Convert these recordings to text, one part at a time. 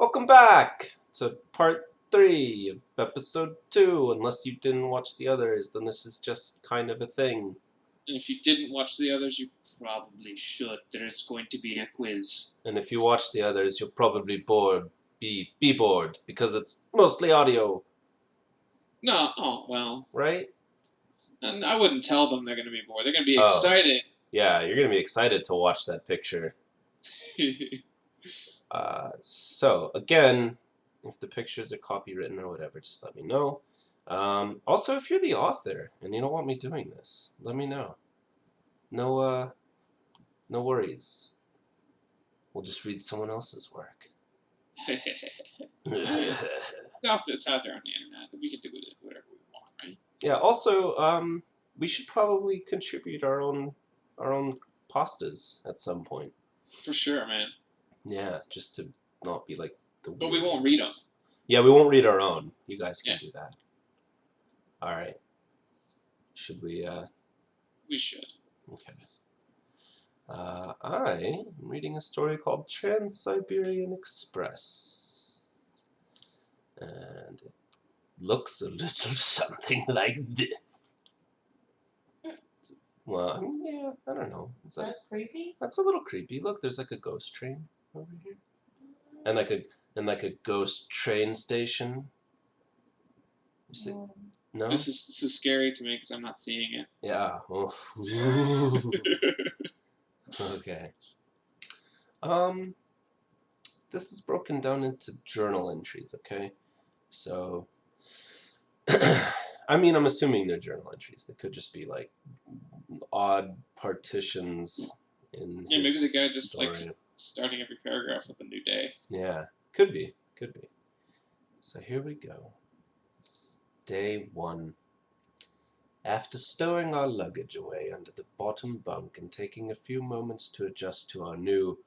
Welcome back to part 3 of episode 2. Unless you didn't watch the others, then this is just kind of a thing. And if you didn't watch the others, you probably should. There's going to be a quiz. And if you watch the others, you'll probably be bored, because it's mostly audio, No, well. right? And I wouldn't tell them they're going to be bored. They're going to be Oh. excited. Yeah, you're going to be excited to watch that picture. So, again, if the pictures are copywritten or whatever, just let me know. Also, if you're the author and you don't want me doing this, let me know. No worries. We'll just read someone else's work. It's out there on the internet. We can do whatever we want, right? Yeah. Also, we should probably contribute our own pastas at some point. For sure, man. Yeah, just to not be like the. But we won't read them. Yeah, we won't read our own. You guys can do that. All right. Should we? We should. Okay. I'm reading a story called Trans-Siberian Express. And it looks a little something like this. Well, yeah, I don't know. That's creepy? That's a little creepy. Look, there's like a ghost train over here. And like a ghost train station. You see? No? This is scary to me because I'm not seeing it. Yeah. Oh. Okay. This is broken down into journal entries, okay? So, I mean, I'm assuming they're journal entries. They could just be, like, odd partitions in maybe his the guy just, story. like, starting every paragraph with a new day. Yeah, could be. So here we go. Day 1. After stowing our luggage away under the bottom bunk and taking a few moments to adjust to our new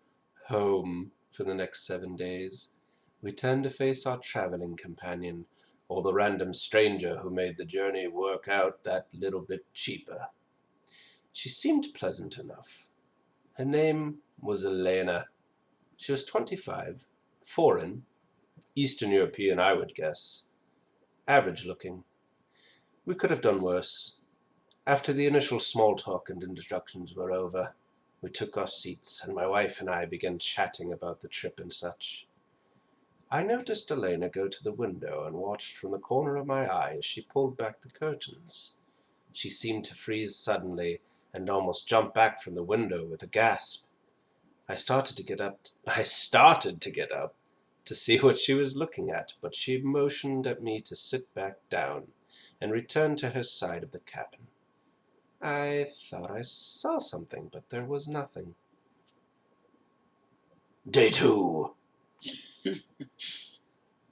home for the next 7 days, we turned to face our traveling companion, or the random stranger who made the journey work out that little bit cheaper. She seemed pleasant enough. Her name was Elena. She was 25, foreign, Eastern European, I would guess. Average looking. We could have done worse. After the initial small talk and introductions were over, we took our seats, and my wife and I began chatting about the trip and such. I noticed Elena go to the window and watched from the corner of my eye as she pulled back the curtains. She seemed to freeze suddenly and almost jump back from the window with a gasp. I started to get up to see what she was looking at, but she motioned at me to sit back down and returned to her side of the cabin. I thought I saw something, but there was nothing. Day 2.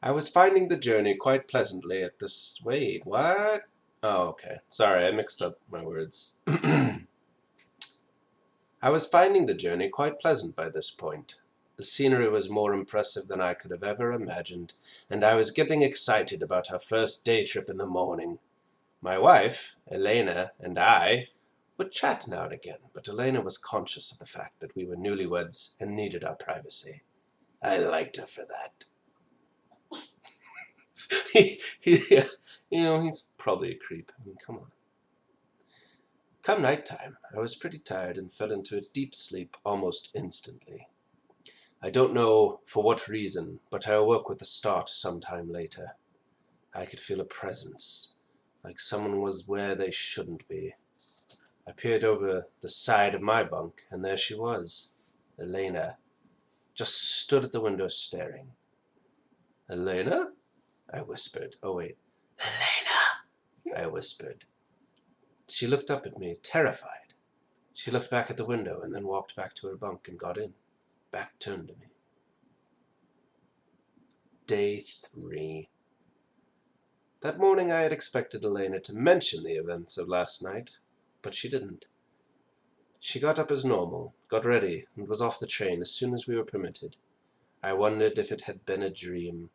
I was finding the journey quite pleasantly at this... Wait, what? Oh, okay. Sorry, I mixed up my words. I was finding the journey quite pleasant by this point. The scenery was more impressive than I could have ever imagined, and I was getting excited about our first day trip in the morning. My wife, Elena, and I would chat now and again, but Elena was conscious of the fact that we were newlyweds and needed our privacy. I liked her for that. He's probably a creep. I mean, come on. Come nighttime, I was pretty tired and fell into a deep sleep almost instantly. I don't know for what reason, but I awoke with a start some time later. I could feel a presence, like someone was where they shouldn't be. I peered over the side of my bunk, and there she was, Elena, just stood at the window staring. Elena? I whispered. Oh, wait. Elena! I whispered. She looked up at me, terrified. She looked back at the window and then walked back to her bunk and got in. Back turned to me. Day 3. That morning I had expected Elena to mention the events of last night, but she didn't. She got up as normal, got ready, and was off the train as soon as we were permitted. I wondered if it had been a dream.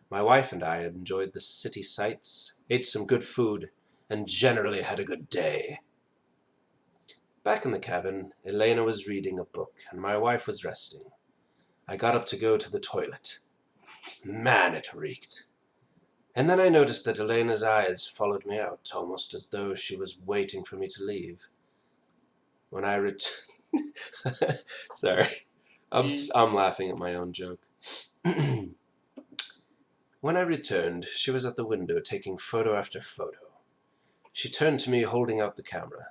My wife and I had enjoyed the city sights, ate some good food, and generally had a good day. Back in the cabin, Elena was reading a book, and my wife was resting. I got up to go to the toilet. Man, it reeked. And then I noticed that Elena's eyes followed me out, almost as though she was waiting for me to leave. When I Sorry, I'm laughing at my own joke. When I returned, she was at the window taking photo after photo. She turned to me, holding out the camera.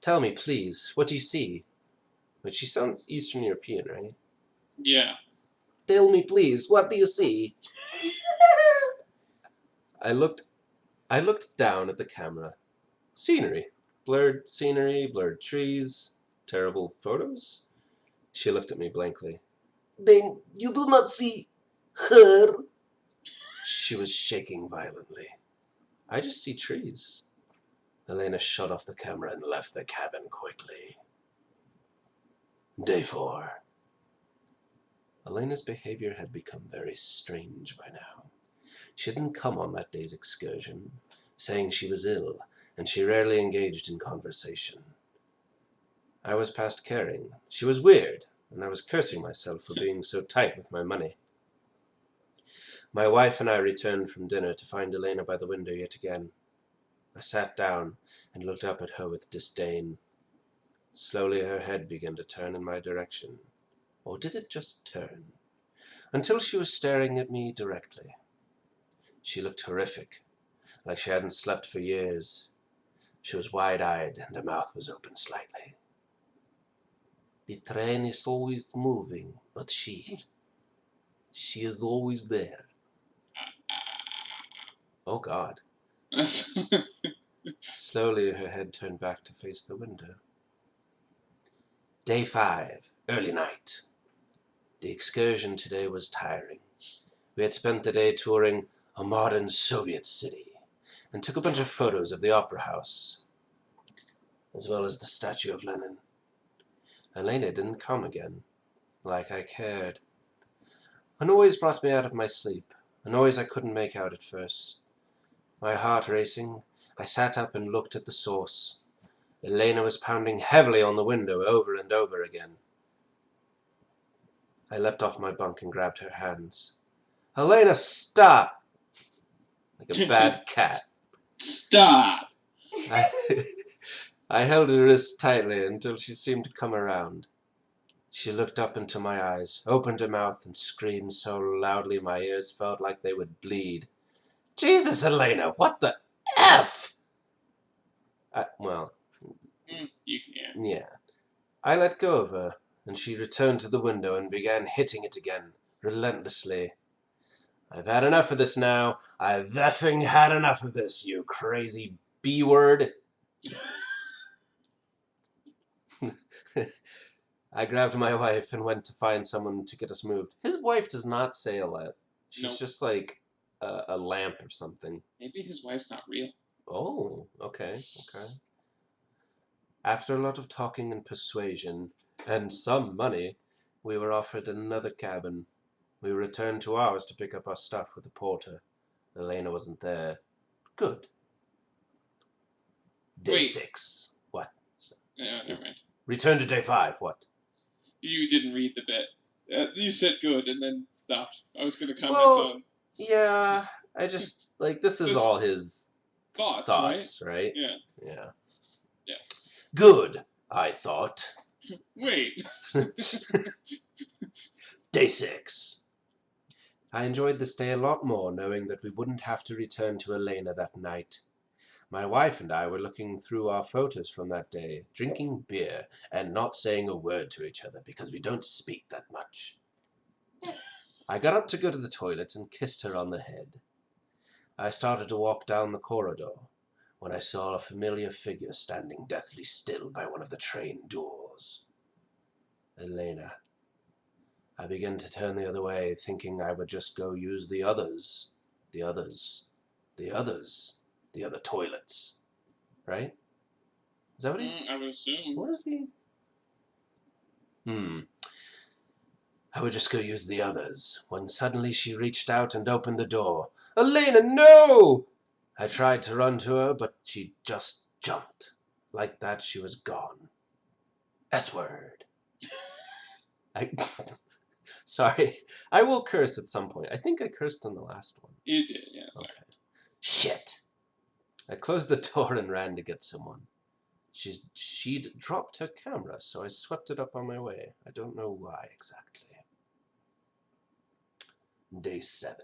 Tell me, please, what do you see? But she sounds Eastern European, right? Yeah. Tell me, please, what do you see? I looked down at the camera. Scenery. Blurred scenery, blurred trees, terrible photos. She looked at me blankly. Then you do not see her? She was shaking violently. I just see trees. Elena shut off the camera and left the cabin quickly. Day 4. Elena's behavior had become very strange by now. She didn't come on that day's excursion, saying she was ill, and she rarely engaged in conversation. I was past caring. She was weird, and I was cursing myself for being so tight with my money. My wife and I returned from dinner to find Elena by the window yet again. I sat down and looked up at her with disdain. Slowly her head began to turn in my direction. Or did it just turn? Until she was staring at me directly. She looked horrific, like she hadn't slept for years. She was wide-eyed, and her mouth was open slightly. The train is always moving, but she is always there. Oh, God. Slowly her head turned back to face the window. Day 5, early night. The excursion today was tiring. We had spent the day touring a modern Soviet city and took a bunch of photos of the opera house, as well as the statue of Lenin. Elena didn't come again, like I cared. A noise brought me out of my sleep, a noise I couldn't make out at first. My heart racing, I sat up and looked at the source. Elena was pounding heavily on the window over and over again. I leapt off my bunk and grabbed her hands. Elena, stop! Like a bad cat. Stop! I held her wrist tightly until she seemed to come around. She looked up into my eyes, opened her mouth, and screamed so loudly my ears felt like they would bleed. Jesus, Elena, what the F? Yeah. I let go of her, and she returned to the window and began hitting it again, relentlessly. I've had enough of this now. I've effing had enough of this, you crazy B-word. I grabbed my wife and went to find someone to get us moved. His wife does not say a lot. She's just like a lamp or something. Maybe his wife's not real. Oh, okay. After a lot of talking and persuasion, and some money, we were offered another cabin. We returned to ours to pick up our stuff with the porter. Elena wasn't there. Good. Day 6. What? Never mind. Return to day 5. What? You didn't read the bit. You said good and then stopped. I was going to comment on... Yeah, I just, this is all his thoughts, right? Yeah. Good, I thought. Wait. Day 6. I enjoyed this day a lot more knowing that we wouldn't have to return to Elena that night. My wife and I were looking through our photos from that day, drinking beer and not saying a word to each other because we don't speak that much. I got up to go to the toilet and kissed her on the head. I started to walk down the corridor when I saw a familiar figure standing deathly still by one of the train doors. Elena. I began to turn the other way, thinking I would just go use the other toilets. Right? Is that what he's... I would assume. What is he... I would just go use the others, when suddenly she reached out and opened the door. Elena, no! I tried to run to her, but she just jumped. Like that, she was gone. S-word. Sorry, I will curse at some point. I think I cursed on the last one. You did, yeah. Sorry. Okay. Shit! I closed the door and ran to get someone. She'd dropped her camera, so I swept it up on my way. I don't know why exactly. Day 7.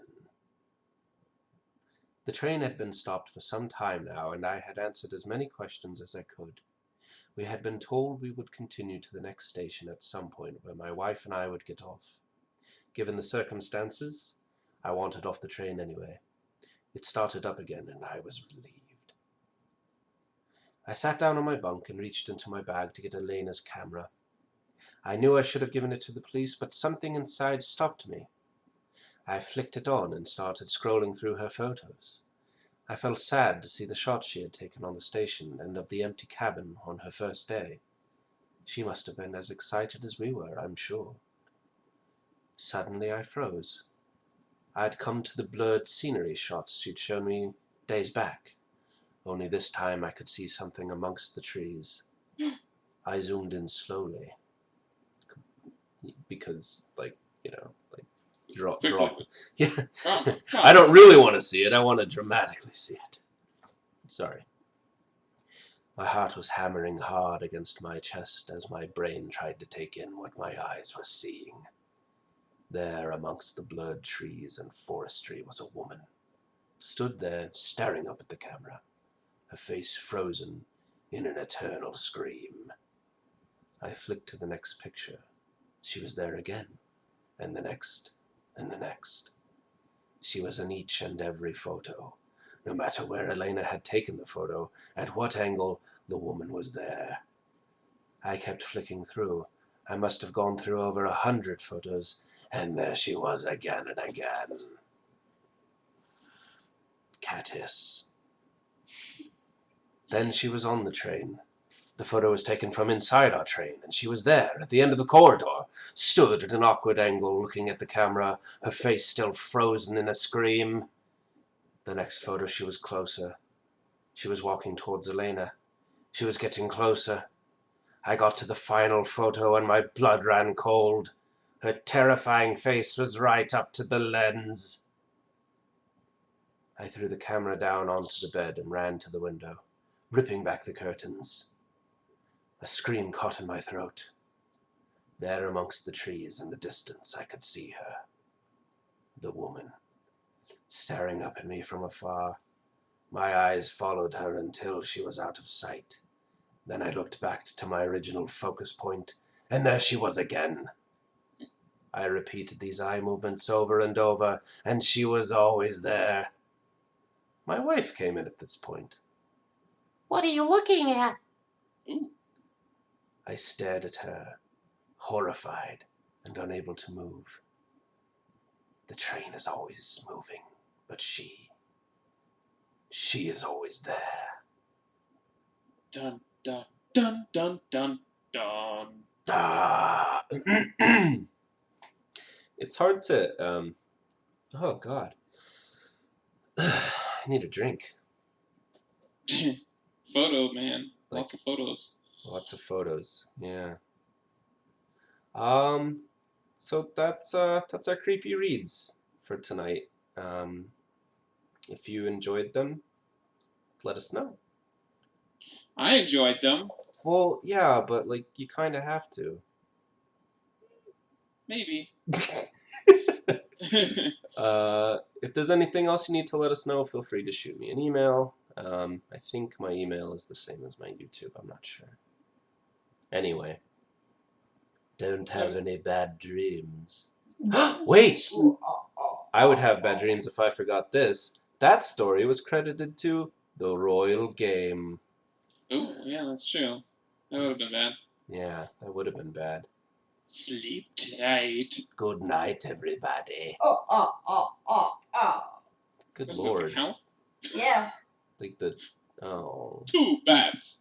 The train had been stopped for some time now, and I had answered as many questions as I could. We had been told we would continue to the next station at some point where my wife and I would get off. Given the circumstances, I wanted off the train anyway. It started up again, and I was relieved. I sat down on my bunk and reached into my bag to get Elena's camera. I knew I should have given it to the police, but something inside stopped me. I flicked it on and started scrolling through her photos. I felt sad to see the shots she had taken on the station and of the empty cabin on her first day. She must have been as excited as we were, I'm sure. Suddenly I froze. I had come to the blurred scenery shots she'd shown me days back, only this time I could see something amongst the trees. I zoomed in slowly, because, draw. Yeah. I don't really want to see it, I want to dramatically see it. Sorry. My heart was hammering hard against my chest as my brain tried to take in what my eyes were seeing. There, amongst the blurred trees and forestry, was a woman, stood there staring up at the camera, her face frozen in an eternal scream. I flicked to the next picture. She was there again, and the next, and the next. She was in each and every photo. No matter where Elena had taken the photo, at what angle, the woman was there. I kept flicking through. I must have gone through over 100 photos, and there she was again and again. Cat hiss. Then she was on the train. The photo was taken from inside our train, and she was there, at the end of the corridor, stood at an awkward angle, looking at the camera, her face still frozen in a scream. The next photo, she was closer. She was walking towards Elena. She was getting closer. I got to the final photo, and my blood ran cold. Her terrifying face was right up to the lens. I threw the camera down onto the bed and ran to the window, ripping back the curtains. A scream caught in my throat. There amongst the trees in the distance I could see her. The woman, staring up at me from afar. My eyes followed her until she was out of sight. Then I looked back to my original focus point, and there she was again. I repeated these eye movements over and over, and she was always there. My wife came in at this point. What are you looking at? I stared at her, horrified and unable to move. The train is always moving, but she is always there. Dun, dun, dun, dun, dun, dun. Ah. It's hard to, oh God. I need a drink. Photo, man. Lots of photos. Lots of photos, yeah. So that's our creepy reads for tonight. If you enjoyed them, let us know. I enjoyed them. Well, yeah, but you kind of have to. Maybe. If there's anything else you need to let us know, feel free to shoot me an email. I think my email is the same as my YouTube. I'm not sure. Anyway, don't have any bad dreams. Wait! I would have bad dreams if I forgot this. That story was credited to TheRoyalGame. Oh, yeah, that's true. That would have been bad. Yeah, that would have been bad. Sleep tight. Good night, everybody. Good Does Lord. it count? Yeah. Oh. 2 bats.